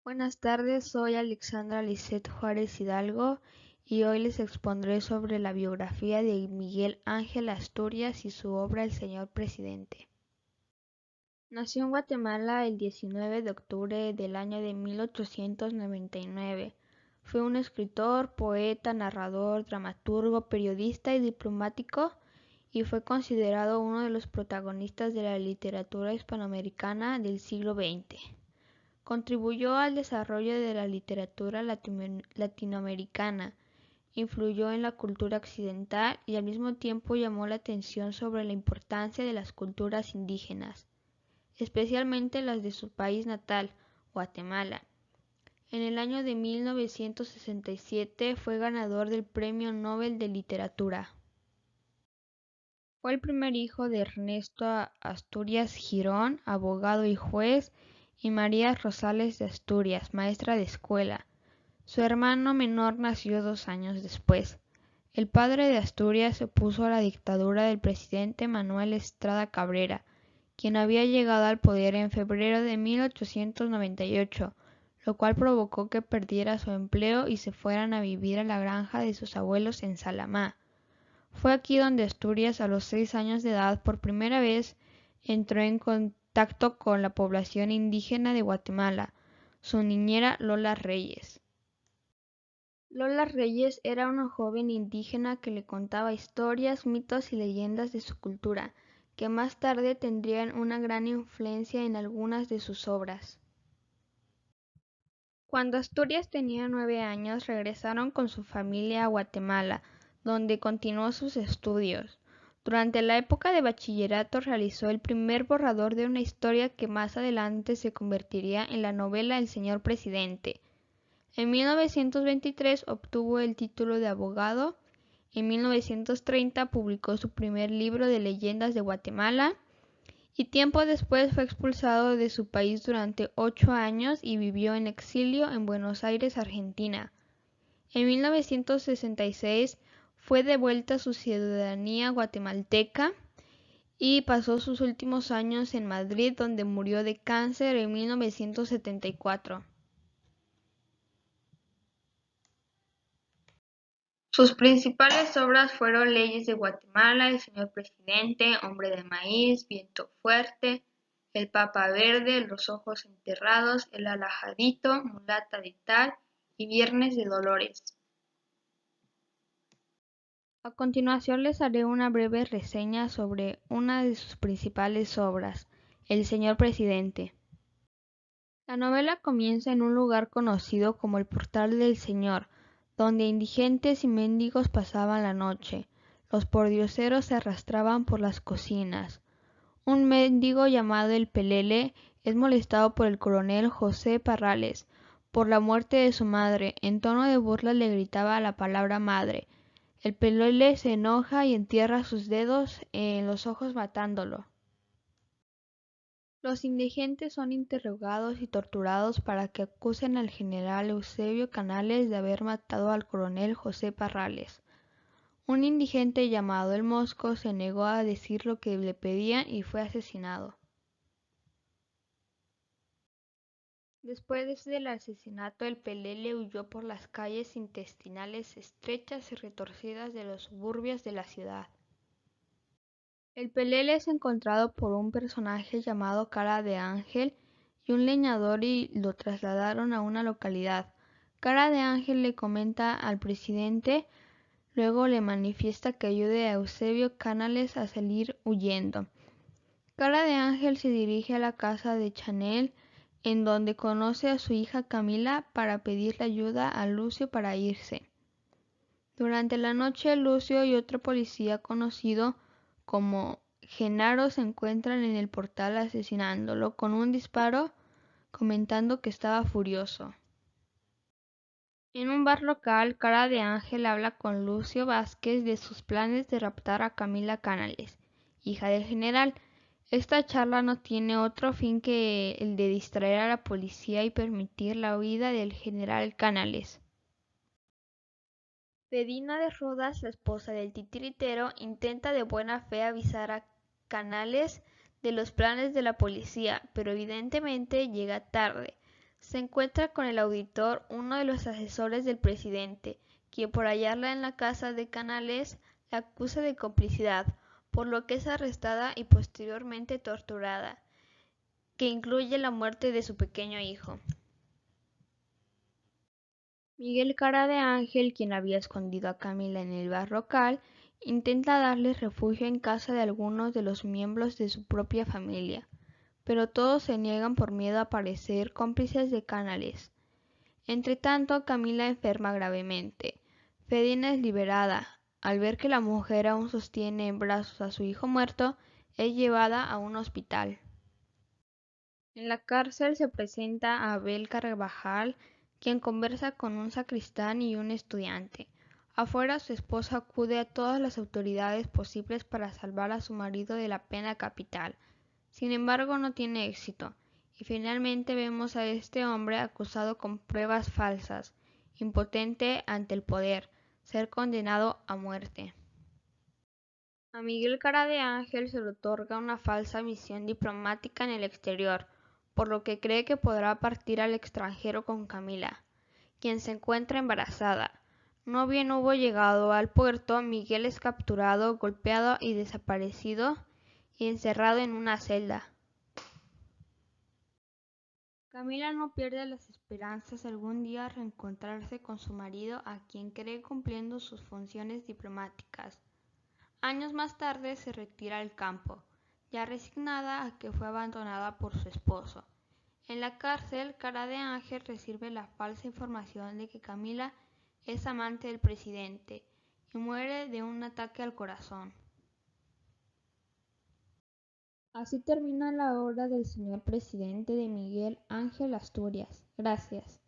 Buenas tardes, soy Alexandra Lisset Juárez Hidalgo y hoy les expondré sobre la biografía de Miguel Ángel Asturias y su obra El Señor Presidente. Nació en Guatemala el 19 de octubre del año de 1899. Fue un escritor, poeta, narrador, dramaturgo, periodista y diplomático y fue considerado uno de los protagonistas de la literatura hispanoamericana del siglo XX. Contribuyó al desarrollo de la literatura latinoamericana, influyó en la cultura occidental y al mismo tiempo llamó la atención sobre la importancia de las culturas indígenas, especialmente las de su país natal, Guatemala. En el año de 1967 fue ganador del Premio Nobel de Literatura. Fue el primer hijo de Ernesto Asturias Girón, abogado y juez, y María Rosales de Asturias, maestra de escuela. Su hermano menor nació 2 años después. El padre de Asturias se opuso a la dictadura del presidente Manuel Estrada Cabrera, quien había llegado al poder en febrero de 1898, lo cual provocó que perdiera su empleo y se fueran a vivir a la granja de sus abuelos en Salamá. Fue aquí donde Asturias, a los 6 años de edad, por primera vez entró en contacto con la población indígena de Guatemala, su niñera Lola Reyes. Lola Reyes era una joven indígena que le contaba historias, mitos y leyendas de su cultura, que más tarde tendrían una gran influencia en algunas de sus obras. Cuando Asturias tenía 9 años, regresaron con su familia a Guatemala, donde continuó sus estudios. Durante la época de bachillerato realizó el primer borrador de una historia que más adelante se convertiría en la novela El Señor Presidente. En 1923 obtuvo el título de abogado. En 1930 publicó su primer libro de leyendas de Guatemala y tiempo después fue expulsado de su país durante 8 años y vivió en exilio en Buenos Aires, Argentina. En 1966 fue devuelta su ciudadanía guatemalteca y pasó sus últimos años en Madrid, donde murió de cáncer en 1974. Sus principales obras fueron Leyes de Guatemala, El Señor Presidente, Hombre de Maíz, Viento Fuerte, El Papa Verde, Los Ojos Enterrados, El Alajadito, Mulata de Tal y Viernes de Dolores. A continuación les haré una breve reseña sobre una de sus principales obras, El Señor Presidente. La novela comienza en un lugar conocido como el Portal del Señor, donde indigentes y mendigos pasaban la noche. Los pordioseros se arrastraban por las cocinas. Un mendigo llamado el Pelele es molestado por el coronel José Parrales por la muerte de su madre. En tono de burla le gritaba la palabra madre. El Pelele se enoja y entierra sus dedos en los ojos matándolo. Los indigentes son interrogados y torturados para que acusen al general Eusebio Canales de haber matado al coronel José Parrales. Un indigente llamado El Mosco se negó a decir lo que le pedían y fue asesinado. Después del asesinato, el Pelele huyó por las calles intestinales estrechas y retorcidas de los suburbios de la ciudad. El Pelele es encontrado por un personaje llamado Cara de Ángel y un leñador y lo trasladaron a una localidad. Cara de Ángel le comenta al presidente, luego le manifiesta que ayude a Eusebio Canales a salir huyendo. Cara de Ángel se dirige a la casa de Chanel, en donde conoce a su hija Camila para pedirle ayuda a Lucio para irse. Durante la noche, Lucio y otro policía conocido como Genaro se encuentran en el portal asesinándolo con un disparo, comentando que estaba furioso. En un bar local, Cara de Ángel habla con Lucio Vázquez de sus planes de raptar a Camila Canales, hija del general. Esta charla no tiene otro fin que el de distraer a la policía y permitir la huida del general Canales. Bedina de Rodas, la esposa del titiritero, intenta de buena fe avisar a Canales de los planes de la policía, pero evidentemente llega tarde. Se encuentra con el auditor, uno de los asesores del presidente, quien por hallarla en la casa de Canales la acusa de complicidad, por lo que es arrestada y posteriormente torturada, que incluye la muerte de su pequeño hijo. Miguel Cara de Ángel, quien había escondido a Camila en el Barrocal, intenta darle refugio en casa de algunos de los miembros de su propia familia, pero todos se niegan por miedo a parecer cómplices de Canales. Entretanto, Camila enferma gravemente. Fedina es liberada. Al ver que la mujer aún sostiene en brazos a su hijo muerto, es llevada a un hospital. En la cárcel se presenta a Abel Carvajal, quien conversa con un sacristán y un estudiante. Afuera, su esposa acude a todas las autoridades posibles para salvar a su marido de la pena capital. Sin embargo, no tiene éxito, y finalmente vemos a este hombre acusado con pruebas falsas, impotente ante el poder, ser condenado a muerte. A Miguel Cara de Ángel se le otorga una falsa misión diplomática en el exterior, por lo que cree que podrá partir al extranjero con Camila, quien se encuentra embarazada. No bien hubo llegado al puerto, Miguel es capturado, golpeado y desaparecido y encerrado en una celda. Camila no pierde las esperanzas de algún día reencontrarse con su marido, a quien cree cumpliendo sus funciones diplomáticas. Años más tarde se retira al campo, ya resignada a que fue abandonada por su esposo. En la cárcel, Cara de Ángel recibe la falsa información de que Camila es amante del presidente y muere de un ataque al corazón. Así termina la obra del señor presidente de Miguel Ángel Asturias. Gracias.